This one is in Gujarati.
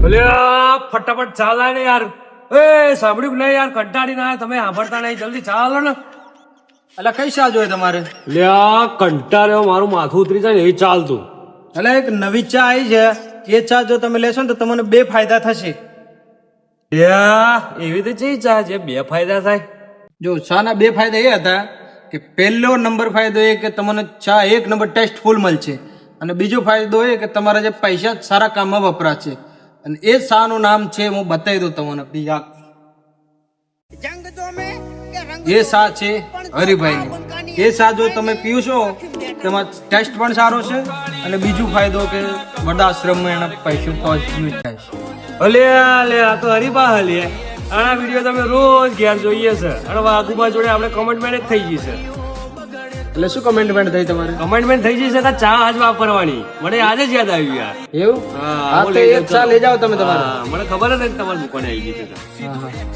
અલ્યા ફટાફટ ચાલે ને યાર. એ સાંભળ્યું નહીં યાર, કંટાળી ના તમે સાંભળતા નહીં, જલ્દી ચાલો ને. એટલે કઈ ચા જોઈએ તમારે? અલ્યા કંટાળ્યો, મારું માથું ઉતરી જાય ને એવી ચાલતું. એટલે એક નવી ચા આવી છે, એ ચા જો તમે લેશો ને તો તમને 2 ફાયદા થશે. એવી તો ચી ચા છે 2 ફાયદા થાય? જો ચાના 2 ફાયદા એ હતા કે પહેલો નંબર ફાયદો એ કે તમને ચા 1 નંબર ટેસ્ટફુલ મળશે, અને બીજો ફાયદો એ કે તમારા જે પૈસા સારા કામમાં વપરાશે. અને એ ચાનું નામ છે, હું બતાવી દઉં તમને. એ ચા છે હરિભાઈની. એ ચા જો તમે પીવશો તેમાં ટેસ્ટ પણ સારો છે, અને બીજું ફાયદો કે વૃદ્ધાશ્રમમાં એના પૈસા યુઝ થાય છે. અલ્યા આ તો હરીબા હલે. આના વિડીયો તમે રોજ ઘેર જોઈએ છે, અને વાઘુબા જોડે આપણે કમેન્ટમેન્ટ જ થઈ ગઈ છે. એટલે શું કમેન્ટમેન્ટ થઈ તમારે? કમેન્ટમેન્ટ થઈ જશે કે ચા આજ વાપરવાની. મને આજે જ યાદ આવ્યું યાર. એવું? હા, હા, તો એ ચા લઈ જાઓ તમે તમારે. મને ખબર જ નથી તમારે દુકાને આવી ગઈ છે. હા.